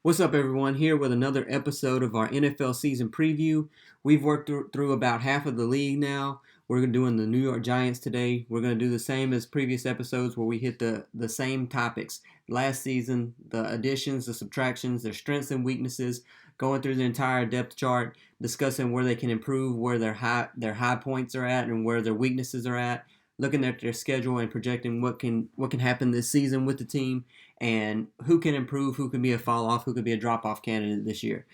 What's up, everyone? Here with another episode of our NFL season preview. We've worked through about half of the league now. We're doing the New York Giants today. We're going to do the same as previous episodes where we hit the same topics. Last season, the additions, the subtractions, their strengths and weaknesses, going through the entire depth chart, discussing where they can improve, where their high points are at, and where their weaknesses are at. Looking at their schedule and projecting what can happen this season with the team and who can improve, who can be a fall off, who could be a drop off candidate this year.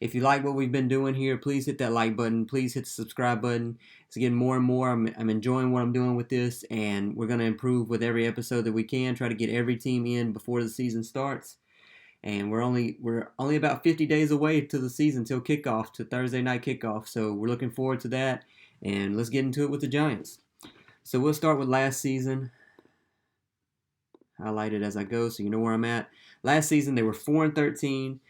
If you like what we've been doing here, please hit that like button. Please hit the subscribe button. It's getting more and more. I'm enjoying what I'm doing with this, and we're going to improve with every episode that we can. Try to get every team in before the season starts. And we're only about 50 days away to the season, till kickoff, to Thursday night kickoff. So we're looking forward to that. And let's get into it with the Giants. So we'll start with last season. Highlight it as I go so you know where I'm at. Last season, they were 4-13.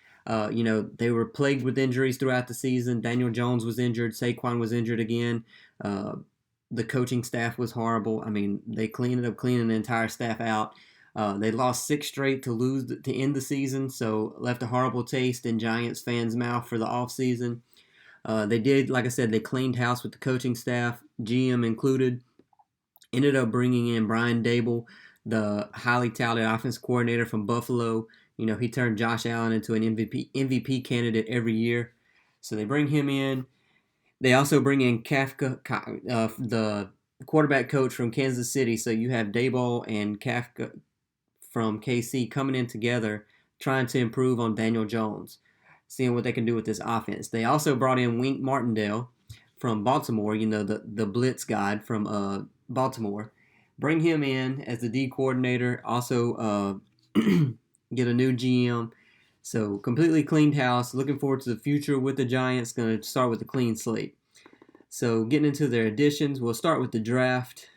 They were plagued with injuries throughout the season. Daniel Jones was injured. Saquon was injured again. The coaching staff was horrible. I mean, they ended up cleaning the entire staff out. They lost 6 straight to end the season, so left a horrible taste in Giants fans' mouth for the offseason. They did, like I said, they cleaned house with the coaching staff, GM included. Ended up bringing in Brian Daboll, the highly touted offense coordinator from Buffalo. You know, he turned Josh Allen into an MVP candidate every year. So they bring him in. They also bring in Kafka, the quarterback coach from Kansas City. So you have Daboll and Kafka from KC coming in together, trying to improve on Daniel Jones, seeing what they can do with this offense. They also brought in Wink Martindale from Baltimore, the blitz guy from Baltimore. Bring him in as the D coordinator. Also get a new GM. So completely cleaned house. Looking forward to the future with the Giants. Going to start with a clean slate. So getting into their additions, we'll start with the draft.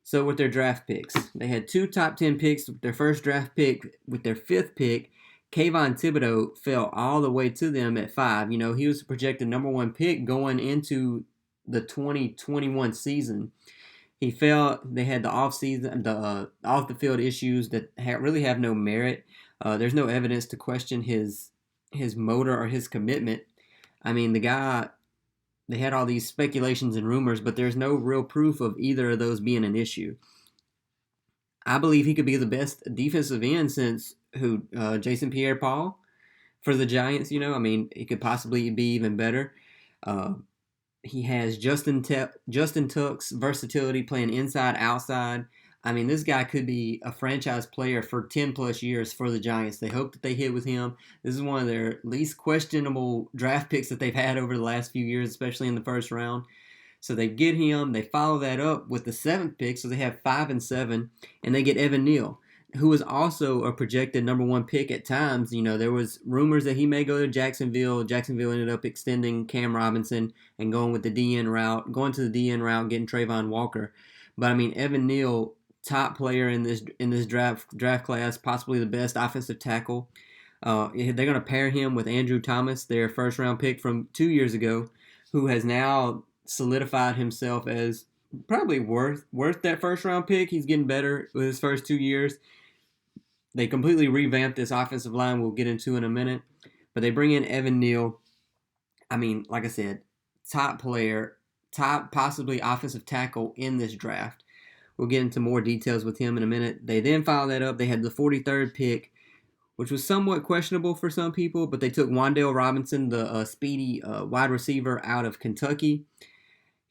So with their draft picks, they had 2 top 10 picks. With their first draft pick, with their 5th pick, Kayvon Thibodeaux fell all the way to them at 5. You know, he was projected number 1 pick going into the 2021 season. He fell. They had the off the field issues that really have no merit. There's no evidence to question his motor or his commitment. I mean, the guy. They had all these speculations and rumors, but there's no real proof of either of those being an issue. I believe he could be the best defensive end since Jason Pierre-Paul for the Giants. You know, I mean, he could possibly be even better. He has Justin Tuck's versatility playing inside, outside. I mean, this guy could be a franchise player for 10-plus years for the Giants. They hope that they hit with him. This is one of their least questionable draft picks that they've had over the last few years, especially in the first round. So they get him. They follow that up with the 7th pick, so they have 5 and 7, and they get Evan Neal, who was also a projected number 1 pick at times. You know, there was rumors that he may go to Jacksonville. Jacksonville ended up extending Cam Robinson and going to the DN route, getting Trayvon Walker. But I mean, Evan Neal, top player in this draft class, possibly the best offensive tackle. They're going to pair him with Andrew Thomas, their first round pick from 2 years ago, who has now solidified himself as probably worth that first round pick. He's getting better with his first 2 years. They completely revamped this offensive line we'll get into in a minute. But they bring in Evan Neal. I mean, like I said, top player, top possibly offensive tackle in this draft. We'll get into more details with him in a minute. They then follow that up. They had the 43rd pick, which was somewhat questionable for some people, but they took Wan'Dale Robinson, the speedy wide receiver out of Kentucky.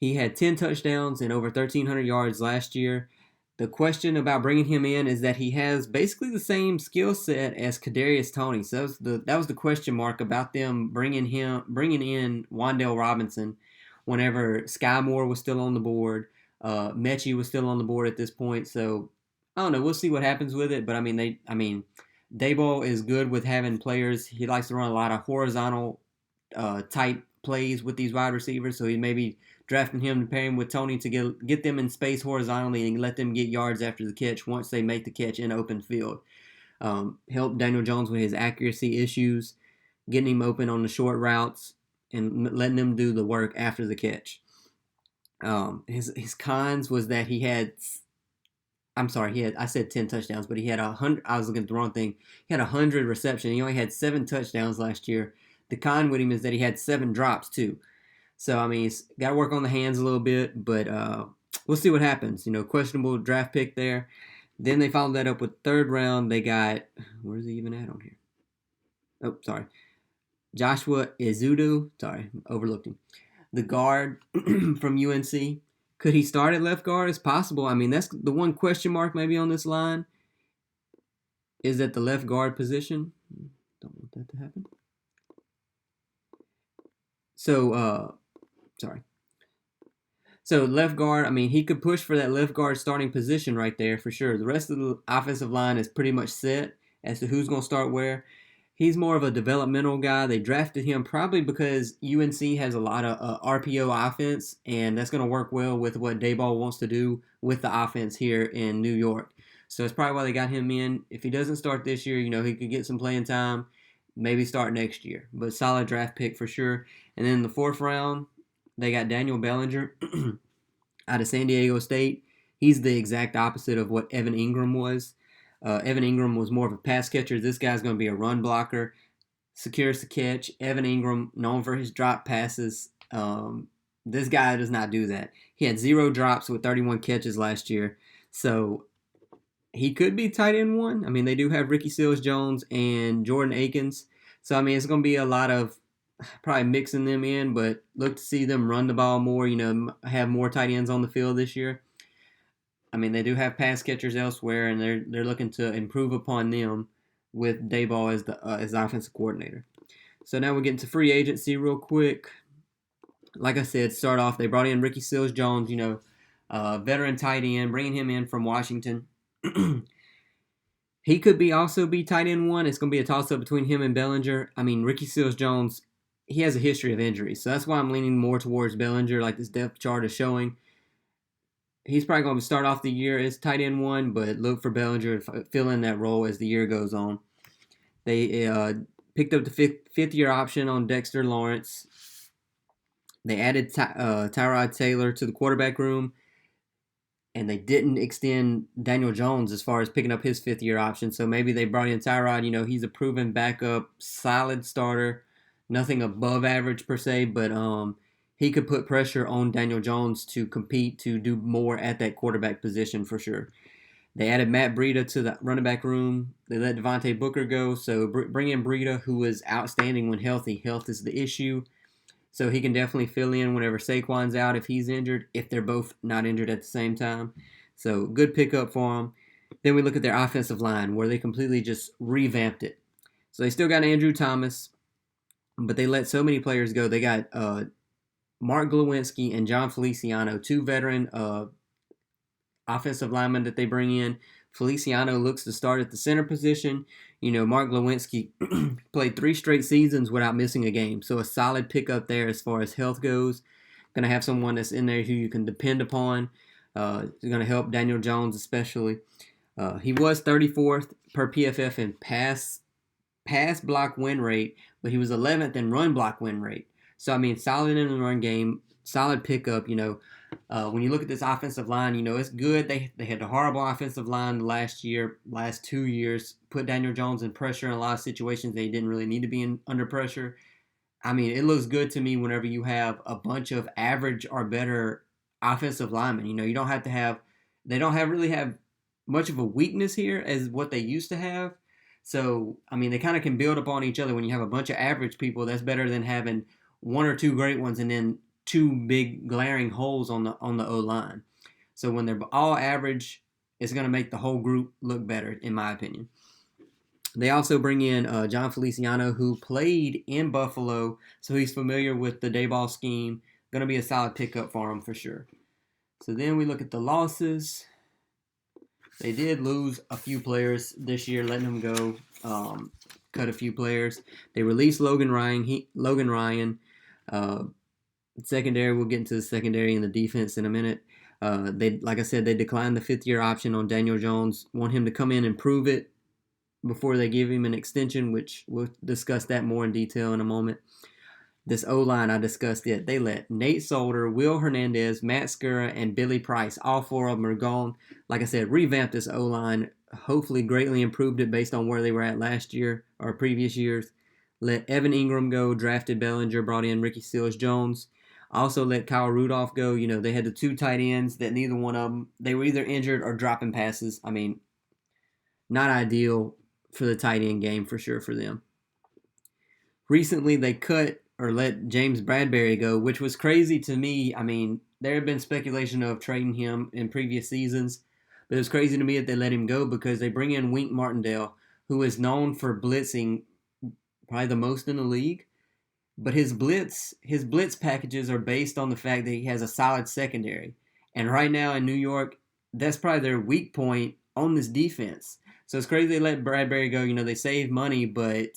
He had 10 touchdowns and over 1,300 yards last year. The question about bringing him in is that he has basically the same skill set as Kadarius Toney. So that was the question mark about them bringing in Wan'Dale Robinson whenever Sky Moore was still on the board. Mechie was still on the board at this point. So I don't know. We'll see what happens with it. But I mean, Daboll is good with having players. He likes to run a lot of horizontal type plays with these wide receivers. So he may be drafting him to pair him with Toney to get them in space horizontally and let them get yards after the catch once they make the catch in open field. Help Daniel Jones with his accuracy issues, getting him open on the short routes, and letting them do the work after the catch. His cons was that he had I'm sorry, I said 10 touchdowns, but he had 100. I was looking at the wrong thing. He had 100 reception. He only had 7 touchdowns last year. The con with him is that he had 7 drops too. So I mean, he's got to work on the hands a little bit, but we'll see what happens. Questionable draft pick there. Then they followed that up with third round. They got, where's he even at on here? Oh, sorry, Joshua Izudu. Sorry, overlooked him. The guard from UNC. Could he start at left guard? It's possible. I mean, that's the one question mark maybe on this line, is at the left guard position. Don't want that to happen. So, sorry. So left guard, I mean, he could push for that left guard starting position right there for sure. The rest of the offensive line is pretty much set as to who's going to start where. He's more of a developmental guy. They drafted him probably because UNC has a lot of RPO offense, and that's going to work well with what Daboll wants to do with the offense here in New York. So that's probably why they got him in. If he doesn't start this year, he could get some playing time, maybe start next year. But solid draft pick for sure. And then in the fourth round, they got Daniel Bellinger out of San Diego State. He's the exact opposite of what Evan Ingram was. Evan Ingram was more of a pass catcher. This guy's going to be a run blocker, secures the catch. Evan Ingram, known for his drop passes. This guy does not do that. He had 0 drops with 31 catches last year. So he could be tight end 1. I mean, they do have Ricky Seals-Jones and Jordan Akins. So, I mean, it's going to be a lot of probably mixing them in, but look to see them run the ball more, have more tight ends on the field this year. I mean, they do have pass catchers elsewhere, and they're looking to improve upon them with Daboll as the offensive coordinator. So now we're getting to free agency real quick. Like I said, start off, they brought in Ricky Seals-Jones, veteran tight end, bringing him in from Washington. He could also be tight end 1. It's going to be a toss-up between him and Bellinger. I mean, Ricky Seals-Jones, he has a history of injuries, so that's why I'm leaning more towards Bellinger, like this depth chart is showing. He's probably going to start off the year as tight end 1, but look for Bellinger to fill in that role as the year goes on. They picked up the fifth-year option on Dexter Lawrence. They added Tyrod Taylor to the quarterback room, and they didn't extend Daniel Jones as far as picking up his 5th-year option. So maybe they brought in Tyrod. He's a proven backup, solid starter, nothing above average per se, but he could put pressure on Daniel Jones to compete, to do more at that quarterback position for sure. They added Matt Breida to the running back room. They let Devontae Booker go, so bring in Breida, who was outstanding when healthy. Health is the issue, so he can definitely fill in whenever Saquon's out if he's injured, if they're both not injured at the same time. So good pickup for them. Then we look at their offensive line, where they completely just revamped it. So they still got Andrew Thomas, but they let so many players go. They got Mark Glowinski and John Feliciano, 2 veteran offensive linemen that they bring in. Feliciano looks to start at the center position. Mark Glowinski played 3 straight seasons without missing a game, so a solid pickup there as far as health goes. Going to have someone that's in there who you can depend upon. Going to help Daniel Jones especially. He was 34th per PFF in pass block win rate, but he was 11th in run block win rate. So, I mean, solid in the run game, solid pickup, When you look at this offensive line, it's good. They had a horrible offensive line last 2 years, put Daniel Jones in pressure in a lot of situations they didn't really need to be under pressure. I mean, it looks good to me whenever you have a bunch of average or better offensive linemen. You don't have to have – they don't really have much of a weakness here as what they used to have. So, I mean, they kind of can build upon each other. When you have a bunch of average people, that's better than having – 1 or 2 great ones and then 2 big glaring holes on the O-line. So when they're all average, it's going to make the whole group look better, in my opinion. They also bring in John Feliciano, who played in Buffalo, so he's familiar with the Daboll scheme. Going to be a solid pickup for him for sure. So then we look at the losses. They did lose a few players this year, letting them go, cut a few players. They released Logan Ryan. Secondary, we'll get into the secondary and the defense in a minute. Like I said, they declined the 5th-year option on Daniel Jones. Want him to come in and prove it before they give him an extension, which we'll discuss that more in detail in a moment. This O-line, I discussed it. They let Nate Solder, Will Hernandez, Matt Skura, and Billy Price, all four of them are gone. Like I said, revamped this O-line, hopefully greatly improved it based on where they were at last year or previous years. Let Evan Ingram go, drafted Bellinger, brought in Ricky Seals-Jones. Also let Kyle Rudolph go. They had the two tight ends that neither one of them, they were either injured or dropping passes. I mean, not ideal for the tight end game for sure for them. Recently, they cut or let James Bradbury go, which was crazy to me. I mean, there had been speculation of trading him in previous seasons, but it was crazy to me that they let him go because they bring in Wink Martindale, who is known for blitzing probably the most in the league. But his blitz packages are based on the fact that he has a solid secondary. And right now in New York, that's probably their weak point on this defense. So it's crazy they let Bradbury go. They saved money, but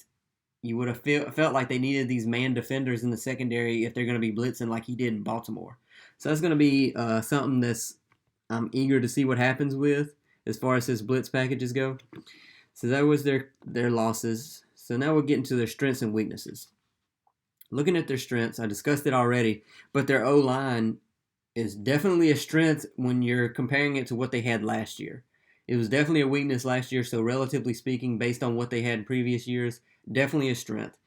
you would have felt like they needed these man defenders in the secondary if they're going to be blitzing like he did in Baltimore. So that's going to be something that's I'm eager to see what happens with as far as his blitz packages go. So that was their losses. So now we'll get into their strengths and weaknesses. Looking at their strengths, I discussed it already, but their O-line is definitely a strength when you're comparing it to what they had last year. It was definitely a weakness last year, so relatively speaking, based on what they had in previous years, definitely a strength.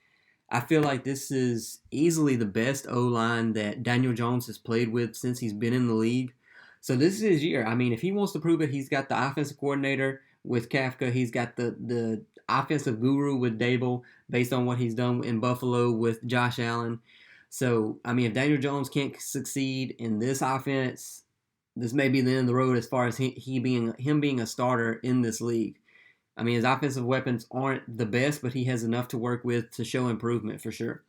I feel like this is easily the best O-line that Daniel Jones has played with since he's been in the league. So this is his year. I mean, if he wants to prove it, he's got the offensive coordinator with Kafka. He's got the offensive guru with Daboll based on what he's done in Buffalo with Josh Allen. So, I mean, if Daniel Jones can't succeed in this offense, this may be the end of the road as far as him being a starter in this league. I mean, his offensive weapons aren't the best, but he has enough to work with to show improvement for sure.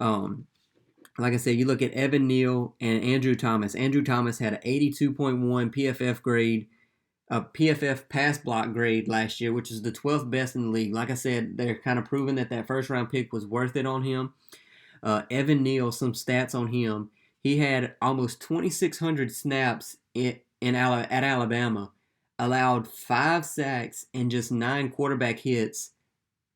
Like I said, you look at Evan Neal and Andrew Thomas. Andrew Thomas had an 82.1 PFF grade, a PFF pass block grade last year, which is the 12th best in the league. Like I said, they're kind of proving that first round pick was worth it on him. Evan Neal, some stats on him. He had almost 2,600 snaps at Alabama, allowed 5 sacks and just 9 quarterback hits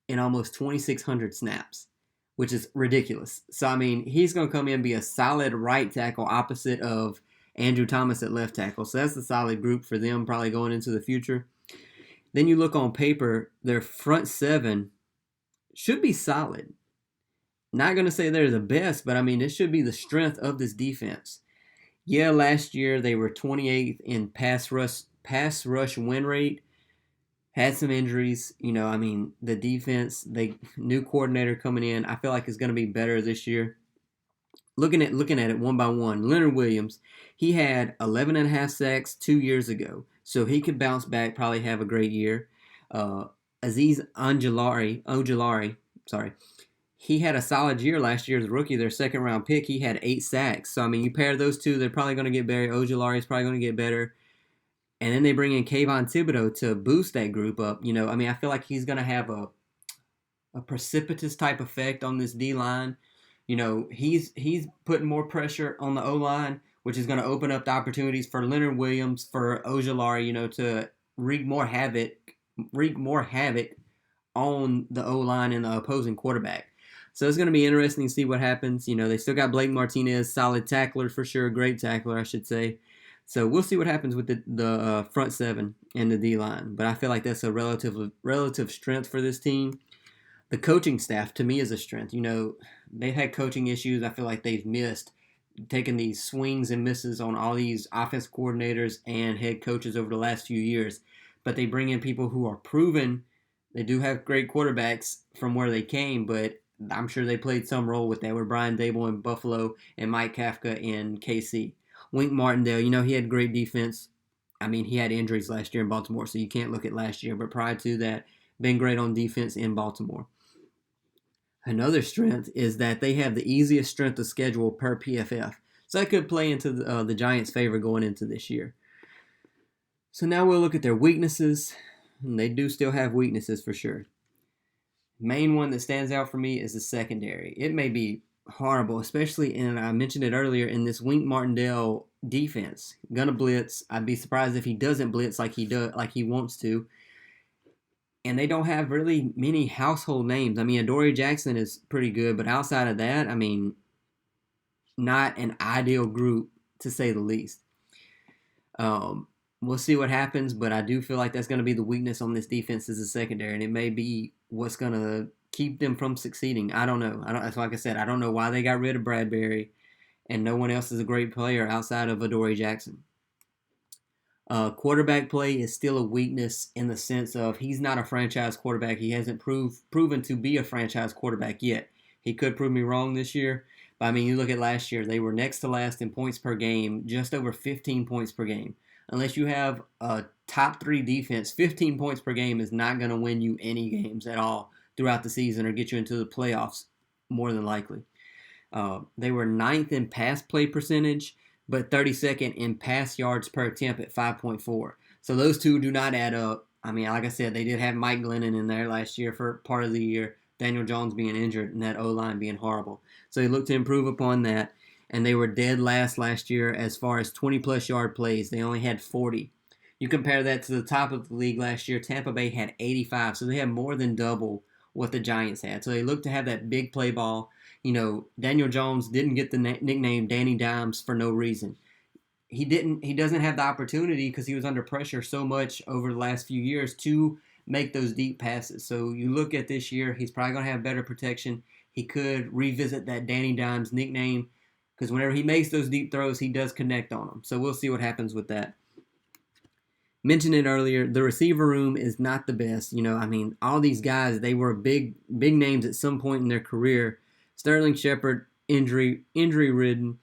in almost 2,600 snaps, which is ridiculous. So, I mean, he's going to come in and be a solid right tackle opposite of Andrew Thomas at left tackle. So that's a solid group for them probably going into the future. Then you look on paper, their front seven should be solid. Not going to say they're the best, but I mean, it should be the strength of this defense. Yeah, last year they were 28th in pass rush win rate. Had some injuries. I mean, the defense, new coordinator coming in, I feel like is going to be better this year. Looking at it one by one, Leonard Williams, he had 11.5 sacks 2 years ago, so he could bounce back, probably have a great year. Azeez Ojulari, he had a solid year last year as a rookie, their second round pick. He had 8 sacks. So, I mean, you pair those two, they're probably going to get better. Ojulari is probably going to get better. And then they bring in Kayvon Thibodeau to boost that group up. I mean, I feel like he's going to have a precipitous type effect on this D-line. He's putting more pressure on the O-line, which is going to open up the opportunities for Leonard Williams, for Ojulari, to wreak more havoc on the O-line and the opposing quarterback. So it's going to be interesting to see what happens. They still got Blake Martinez, solid tackler for sure, great tackler, I should say. So we'll see what happens with the front seven and the D-line. But I feel like that's a relative strength for this team. The coaching staff, to me, is a strength. They've had coaching issues. I feel like they've missed taking these swings and misses on all these offense coordinators and head coaches over the last few years. But they bring in people who are proven. They do have great quarterbacks from where they came, but I'm sure they played some role with that with Brian Daboll in Buffalo and Mike Kafka in KC. Wink Martindale, he had great defense. I mean, he had injuries last year in Baltimore, so you can't look at last year. But prior to that, been great on defense in Baltimore. Another strength is that they have the easiest strength of schedule per PFF. So that could play into the Giants' favor going into this year. So now we'll look at their weaknesses. And they do still have weaknesses for sure. Main one that stands out for me is the secondary. It may be horrible, especially I mentioned it earlier, in this Wink Martindale defense. Gonna blitz. I'd be surprised if he doesn't blitz like he wants to. and they don't have really many household names. I mean, Adoree Jackson is pretty good, but outside of that, I mean, not an ideal group to say the least. We'll see what happens, but I do feel like that's going to be the weakness on this defense as a secondary, and it may be what's going to keep them from succeeding. I don't know. That's like I said, I don't know why they got rid of Bradbury, and no one else is a great player outside of Adoree Jackson. Quarterback play is still a weakness in the sense of he's not a franchise quarterback. He hasn't proven to be a franchise quarterback yet. He could prove me wrong this year, but I mean, you look at last year, they were next to last in points per game, just over 15 points per game. Unless you have a top 3 defense, 15 points per game is not going to win you any games at all throughout the season or get you into the playoffs more than likely. They were 9th in pass play percentage, but 32nd in pass yards per attempt at 5.4. So those two do not add up. I mean, like I said, they did have Mike Glennon in there last year for part of the year, Daniel Jones being injured, and that O-line being horrible. So they look to improve upon that, and they were dead last year as far as 20-plus yard plays. They only had 40. You compare that to the top of the league last year, Tampa Bay had 85, so they had more than double what the Giants had. So they look to have that big play ball. You know, Daniel Jones didn't get the nickname Danny Dimes for no reason. He doesn't have the opportunity because he was under pressure so much over the last few years to make those deep passes. So you look at this year, he's probably going to have better protection. He could revisit that Danny Dimes nickname because whenever he makes those deep throws, he does connect on them. So we'll see what happens with that. Mentioned it earlier, the receiver room is not the best. You know, I mean, all these guys, they were big names at some point in their career. Sterling Shepard, injury-ridden.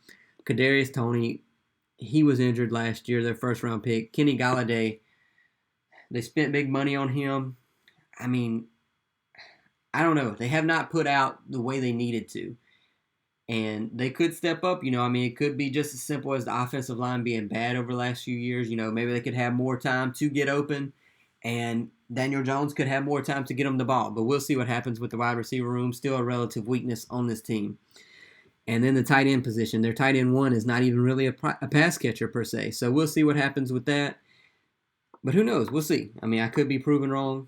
Kadarius Toney, he was injured last year, their first-round pick. Kenny Galladay, they spent big money on him. I mean, I don't know. They have not put out the way they needed to. And they could step up, you know. I mean, it could be just as simple as the offensive line being bad over the last few years. You know, maybe they could have more time to get open, and Daniel Jones could have more time to get them the ball. But we'll see what happens with the wide receiver room. Still a relative weakness on this team. And then the tight end position. Their tight end one is not even really a pass catcher per se. So we'll see what happens with that. But who knows? We'll see. I mean, I could be proven wrong.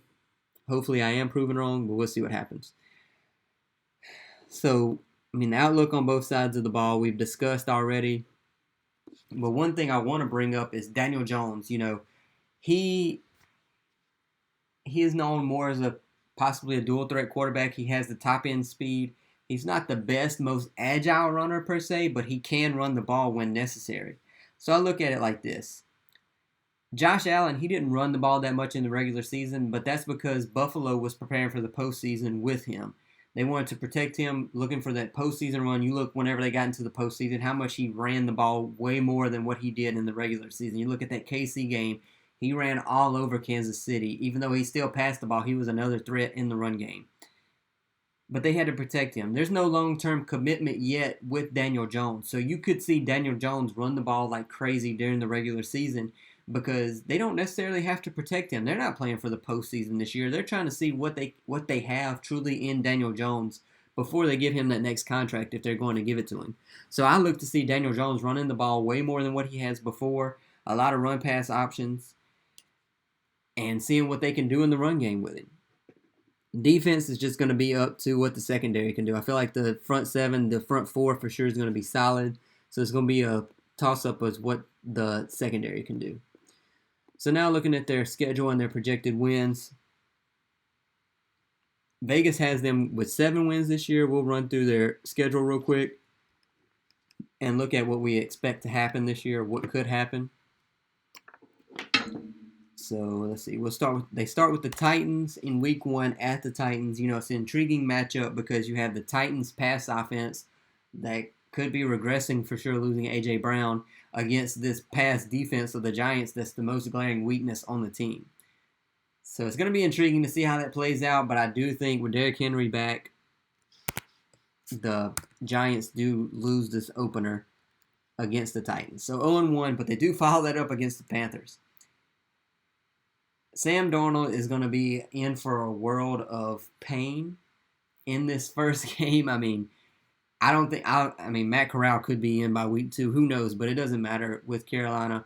Hopefully I am proven wrong, but we'll see what happens. So, I mean, the outlook on both sides of the ball we've discussed already. But one thing I want to bring up is Daniel Jones. You know, he is known more as possibly a dual threat quarterback. He has the top end speed. He's not the best, most agile runner per se, but he can run the ball when necessary. So I look at it like this. Josh Allen, he didn't run the ball that much in the regular season, but that's because Buffalo was preparing for the postseason with him. They wanted to protect him, looking for that postseason run. You look whenever they got into the postseason, how much he ran the ball way more than what he did in the regular season. You look at that KC game, he ran all over Kansas City. Even though he still passed the ball, he was another threat in the run game. But they had to protect him. There's no long-term commitment yet with Daniel Jones. So you could see Daniel Jones run the ball like crazy during the regular season because they don't necessarily have to protect him. They're not playing for the postseason this year. They're trying to see what they have truly in Daniel Jones before they give him that next contract if they're going to give it to him. So I look to see Daniel Jones running the ball way more than what he has before, a lot of run-pass options, and seeing what they can do in the run game with him. Defense is just going to be up to what the secondary can do. I feel like the front seven, the front four for sure is going to be solid. So it's going to be a toss-up as what the secondary can do. So now looking at their schedule and their projected wins, Vegas has them with 7 wins this year. We'll run through their schedule real quick and look at what we expect to happen this year, what could happen. So let's see. They start with the Titans in week 1 at the Titans. You know, it's an intriguing matchup because you have the Titans pass offense that could be regressing for sure, losing A.J. Brown against this pass defense of the Giants that's the most glaring weakness on the team. So it's going to be intriguing to see how that plays out, but I do think with Derrick Henry back, the Giants do lose this opener against the Titans. So 0-1, but they do follow that up against the Panthers. Sam Darnold is going to be in for a world of pain in this first game. I mean, Matt Corral could be in by week 2. Who knows? But it doesn't matter with Carolina.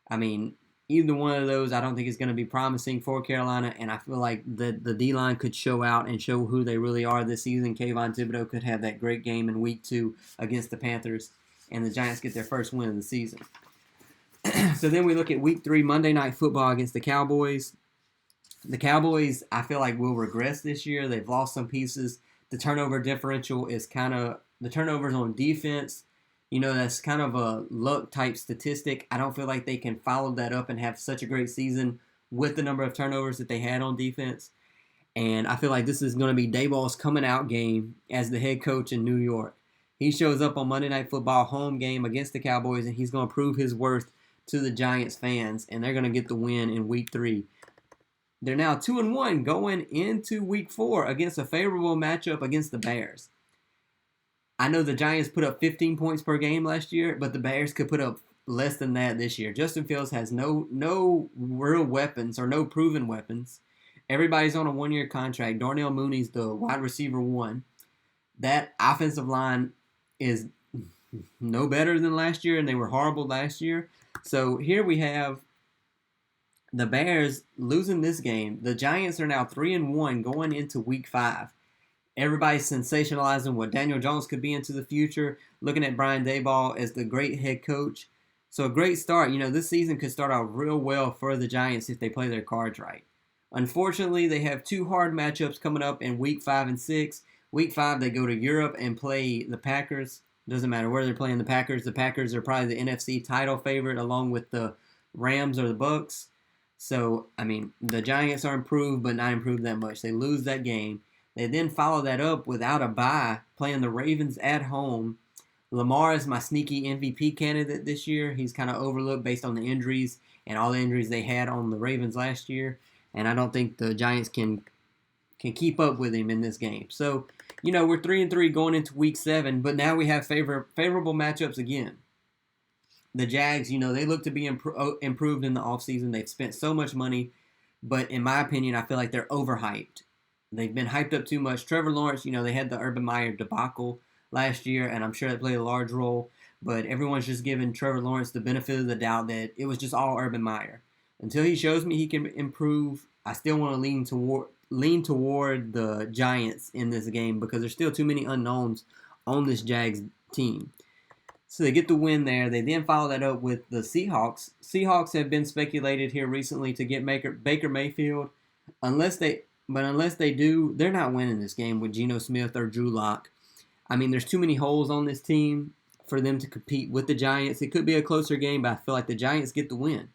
I mean, Either one of those, I don't think is going to be promising for Carolina, and I feel like the D-line could show out and show who they really are this season. Kayvon Thibodeaux could have that great game in Week 2 against the Panthers, and the Giants get their first win of the season. So then we look at Week 3, Monday Night Football against the Cowboys. The Cowboys, I feel like, will regress this year. They've lost some pieces. The turnover differential is kind of – the turnovers on defense, that's kind of a luck-type statistic. I don't feel like they can follow that up and have such a great season with the number of turnovers that they had on defense. And I feel like this is going to be Daboll's coming-out game as the head coach in New York. He shows up on Monday Night Football home game against the Cowboys, and he's going to prove his worth to the Giants fans, and they're going to get the win in Week 3. They're now 2-1 going into Week 4 against a favorable matchup against the Bears. I know the Giants put up 15 points per game last year, but the Bears could put up less than that this year. Justin Fields has no real weapons or no proven weapons. Everybody's on a one-year contract. Darnell Mooney's the wide receiver 1. That offensive line is no better than last year, and they were horrible last year. So here we have the Bears losing this game. The Giants are now 3-1 going into Week 5. Everybody's sensationalizing what Daniel Jones could be into the future, looking at Brian Daboll as the great head coach. So a great start. This season could start out real well for the Giants if they play their cards right. Unfortunately, they have 2 hard matchups coming up in Week 5 and 6. Week 5, they go to Europe and play the Packers. Doesn't matter where they're playing the Packers. The Packers are probably the NFC title favorite along with the Rams or the Bucs. So, the Giants are improved, but not improved that much. They lose that game. They then follow that up without a bye, playing the Ravens at home. Lamar is my sneaky MVP candidate this year. He's kind of overlooked based on the injuries and all the injuries they had on the Ravens last year. And I don't think the Giants can keep up with him in this game. So, we're 3-3 going into Week 7, but now we have favorable matchups again. The Jags, they look to be improved in the offseason. They've spent so much money, but in my opinion, I feel like they're overhyped. They've been hyped up too much. Trevor Lawrence, they had the Urban Meyer debacle last year, and I'm sure that played a large role, but everyone's just giving Trevor Lawrence the benefit of the doubt that it was just all Urban Meyer. Until he shows me he can improve, I still want to lean toward the Giants in this game because there's still too many unknowns on this Jags team. So they get the win there. They then follow that up with the Seahawks. Seahawks have been speculated here recently to get Baker Mayfield. Unless they do, they're not winning this game with Geno Smith or Drew Lock. There's too many holes on this team for them to compete with the Giants. It could be a closer game, but I feel like the Giants get the win.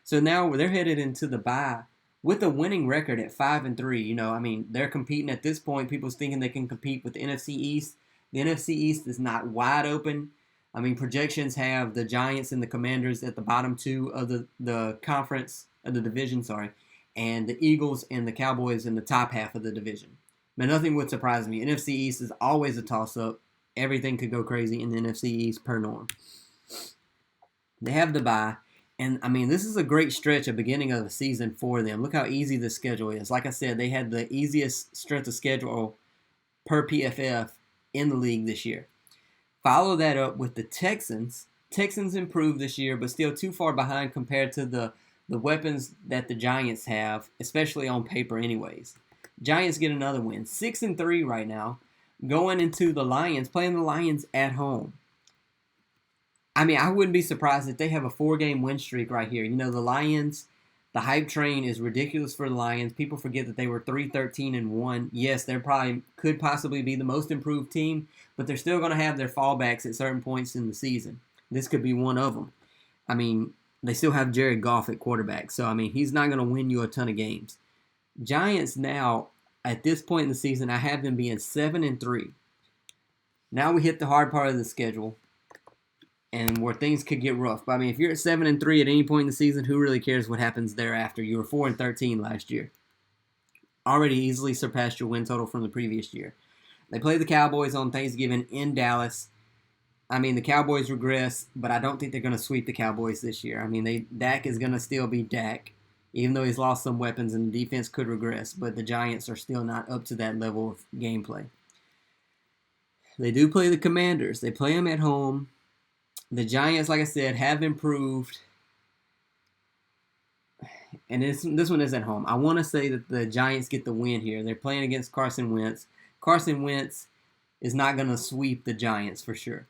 So now they're headed into the bye with a winning record at 5-3. They're competing at this point. People's thinking they can compete with the NFC East. The NFC East is not wide open. Projections have the Giants and the Commanders at the bottom 2 of the conference, of the division, and the Eagles and the Cowboys in the top half of the division. But nothing would surprise me. NFC East is always a toss-up. Everything could go crazy in the NFC East per norm. They have the bye. And, this is a great stretch at the beginning of the season for them. Look how easy the schedule is. Like I said, they had the easiest strength of schedule per PFF in the league this year. Follow that up with the Texans. Texans improved this year, but still too far behind compared to the weapons that the Giants have, especially on paper anyways. Giants get another win. 6-3 right now. Going into the Lions, playing the Lions at home. I wouldn't be surprised if they have a 4-game win streak right here. The Lions, the hype train is ridiculous for the Lions. People forget that they were 3-13-1. Yes, they could possibly be the most improved team, but they're still going to have their fallbacks at certain points in the season. This could be one of them. They still have Jared Goff at quarterback, so he's not going to win you a ton of games. Giants now, at this point in the season, I have them being 7-3. Now we hit the hard part of the schedule, and where things could get rough. But if you're at 7-3 at any point in the season, who really cares what happens thereafter? You were 4-13 last year. Already easily surpassed your win total from the previous year. They play the Cowboys on Thanksgiving in Dallas. The Cowboys regress, but I don't think they're going to sweep the Cowboys this year. Dak is going to still be Dak, even though he's lost some weapons and the defense could regress, but the Giants are still not up to that level of gameplay. They do play the Commanders. They play them at home. The Giants, like I said, have improved. and this one is at home. I want to say that the Giants get the win here. They're playing against Carson Wentz. Carson Wentz is not going to sweep the Giants for sure.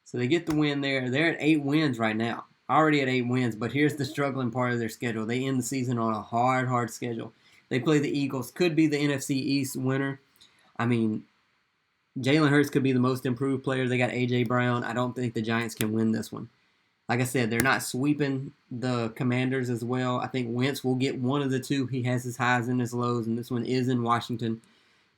So they get the win there. They're at 8 wins right now. Already at 8 wins, but here's the struggling part of their schedule. They end the season on a hard schedule. They play the Eagles. Could be the NFC East winner. I mean, Jalen Hurts could be the most improved player. They got A.J. Brown. I don't think the Giants can win this one. Like I said, they're not sweeping the Commanders as well. I think Wentz will get one of the two. He has his highs and his lows, and this one is in Washington.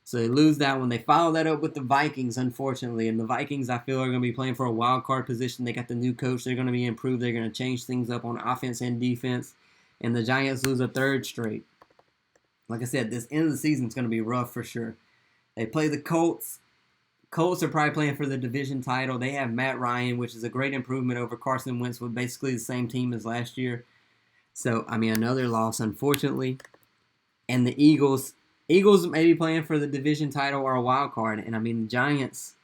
So they lose that one. They follow that up with the Vikings, unfortunately. And the Vikings, I feel, are going to be playing for a wild card position. They got the new coach. They're going to be improved. They're going to change things up on offense and defense. And the Giants lose a third straight. Like I said, this end of the season is going to be rough for sure. They play the Colts. Colts are probably playing for the division title. They have Matt Ryan, which is a great improvement over Carson Wentz with basically the same team as last year. So, I mean, another loss, unfortunately. And the Eagles may be playing for the division title or a wild card. And, I mean, the Giants,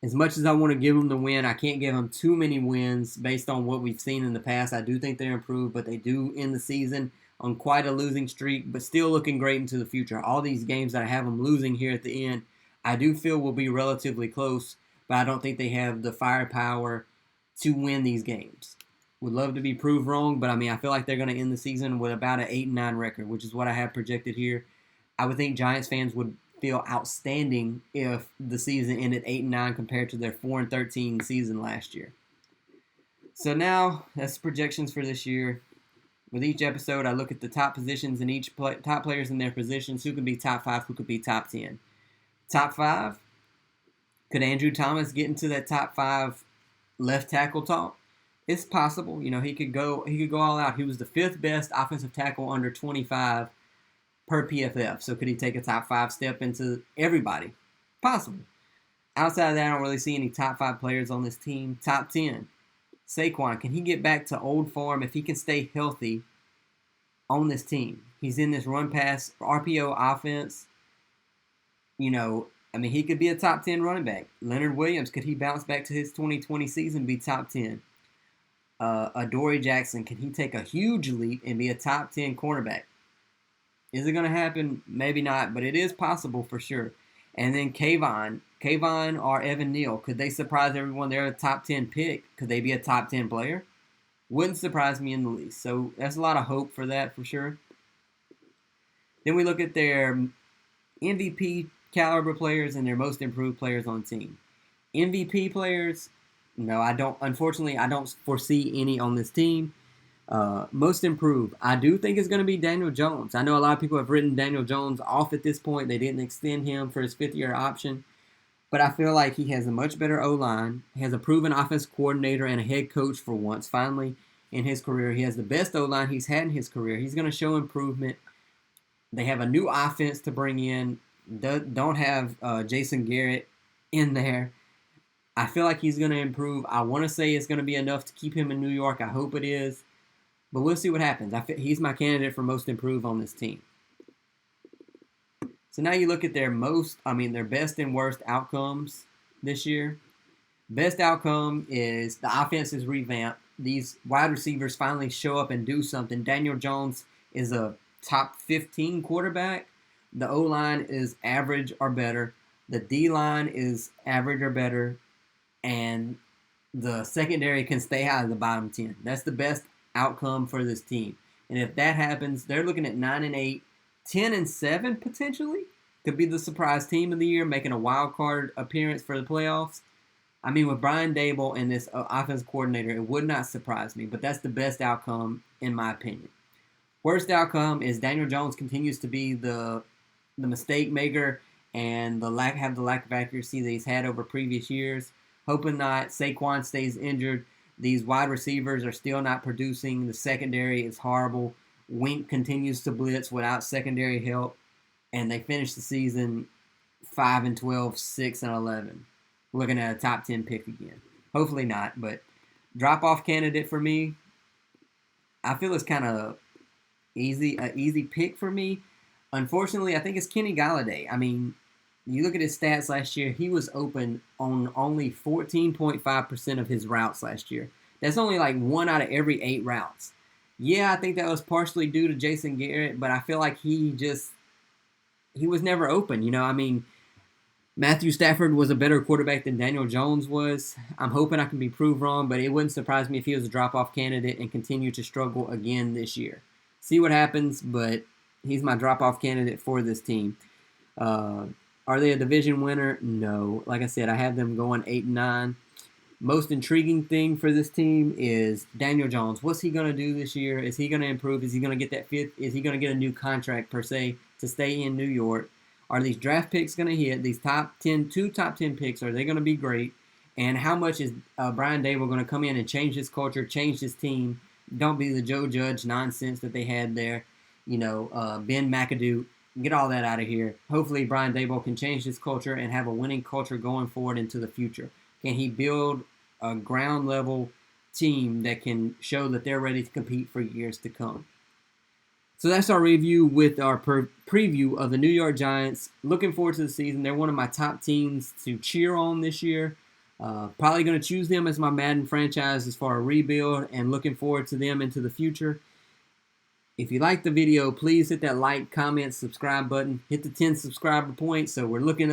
as much as I want to give them the win, I can't give them too many wins based on what we've seen in the past. I do think they're improved, but they do end the season on quite a losing streak, but still looking great into the future. All these games that I have them losing here at the end, I do feel will be relatively close, but I don't think they have the firepower to win these games. Would love to be proved wrong, but I mean, I feel like they're going to end the season with about an 8-9 record, which is what I have projected here. I would think Giants fans would feel outstanding if the season ended 8-9 compared to their 4-13 season last year. So now, that's projections for this year. With each episode, I look at the top positions in each top players in their positions, who could be top 5, who could be top 10. Top 5, could Andrew Thomas get into that top 5 left tackle talk? It's possible. You know, he could go all out. He was the 5th best offensive tackle under 25 per PFF. So could he take a top 5 step into everybody? Possible. Outside of that, I don't really see any top 5 players on this team. Top 10. Saquon, can he get back to old form if he can stay healthy on this team? He's in this run-pass RPO offense. You know, I mean, he could be a top 10 running back. Leonard Williams, could he bounce back to his 2020 season and be top 10? Adoree Jackson, can he take a huge leap and be a top 10 cornerback? Is it going to happen? Maybe not, but it is possible for sure. And then Kayvon or Evan Neal, could they surprise everyone? They're a top 10 pick. Could they be a top 10 player? Wouldn't surprise me in the least. So that's a lot of hope for that for sure. Then we look at their MVP caliber players and their most improved players on the team. MVP players, no, I don't. Unfortunately, I don't foresee any on this team. Most improved, I do think it's going to be Daniel Jones. I know a lot of people have written Daniel Jones off at this point. They didn't extend him for his 5th-year option. But I feel like he has a much better O-line, has a proven offense coordinator and a head coach for once, finally, in his career. He has the best O-line he's had in his career. He's going to show improvement. They have a new offense to bring in. Don't have Jason Garrett in there. I feel like he's going to improve. I want to say it's going to be enough to keep him in New York. I hope it is. But we'll see what happens. He's my candidate for most improved on this team. So now you look at their best and worst outcomes this year. Best outcome is the offense is revamped. These wide receivers finally show up and do something. Daniel Jones is a top 15 quarterback. The O-line is average or better. The D-line is average or better. And the secondary can stay out of the bottom 10. That's the best outcome for this team. And if that happens, they're looking at 9-8, 10-7 potentially. Could be the surprise team of the year, making a wild card appearance for the playoffs. I mean, with Brian Daboll and this offense coordinator, it would not surprise me. But that's the best outcome, in my opinion. Worst outcome is Daniel Jones continues to be the mistake maker and the lack of accuracy that he's had over previous years. Hoping not. Saquon stays injured. These wide receivers are still not producing. The secondary is horrible. Wink continues to blitz without secondary help. And they finish the season 5-12, 6-11. Looking at a top 10 pick again. Hopefully not, but drop-off candidate for me, I feel it's kind of an easy pick for me. Unfortunately, I think it's Kenny Galladay. I mean, you look at his stats last year, he was open on only 14.5% of his routes last year. That's only like 1 out of every 8 routes. Yeah, I think that was partially due to Jason Garrett, but I feel like he was never open. I mean, Matthew Stafford was a better quarterback than Daniel Jones was. I'm hoping I can be proved wrong, but it wouldn't surprise me if he was a drop-off candidate and continued to struggle again this year. See what happens, but he's my drop-off candidate for this team. Uh, are they a division winner? No. Like I said, I have them going 8-9. Most intriguing thing for this team is Daniel Jones. What's he going to do this year? Is he going to improve? Is he going to get that fifth? Is he going to get a new contract per se to stay in New York? Are these draft picks going to hit? These two top 10 picks, are they going to be great? And how much is Brian Daboll going to come in and change his culture, change his team? Don't be the Joe Judge nonsense that they had there. Ben McAdoo, get all that out of here. Hopefully Brian Daboll can change his culture and have a winning culture going forward into the future. Can he build a ground level team that can show that they're ready to compete for years to come? So that's our review with our preview of the New York Giants. Looking forward to the season. They're one of my top teams to cheer on this year. Probably going to choose them as my Madden franchise as far as rebuild, and looking forward to them into the future. If you liked the video, please hit that like, comment, subscribe button. Hit the 10 subscriber point so we're looking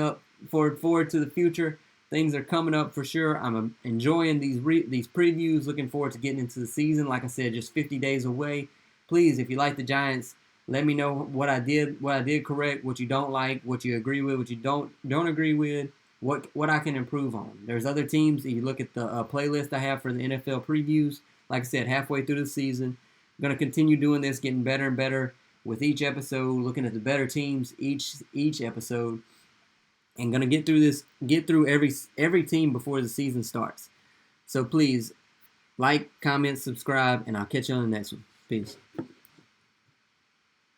forward to the future. Things are coming up for sure. I'm enjoying these previews. Looking forward to getting into the season. Like I said, just 50 days away. Please, if you like the Giants, let me know what I did correct, what you don't like, what you agree with, what you don't agree with, what I can improve on. There's other teams. If you look at the playlist I have for the NFL previews, like I said, halfway through the season, I'm going to continue doing this, getting better and better with each episode, looking at the better teams each episode, and going to get through every team before the season starts. So please, like, comment, subscribe, and I'll catch you on the next one. Peace.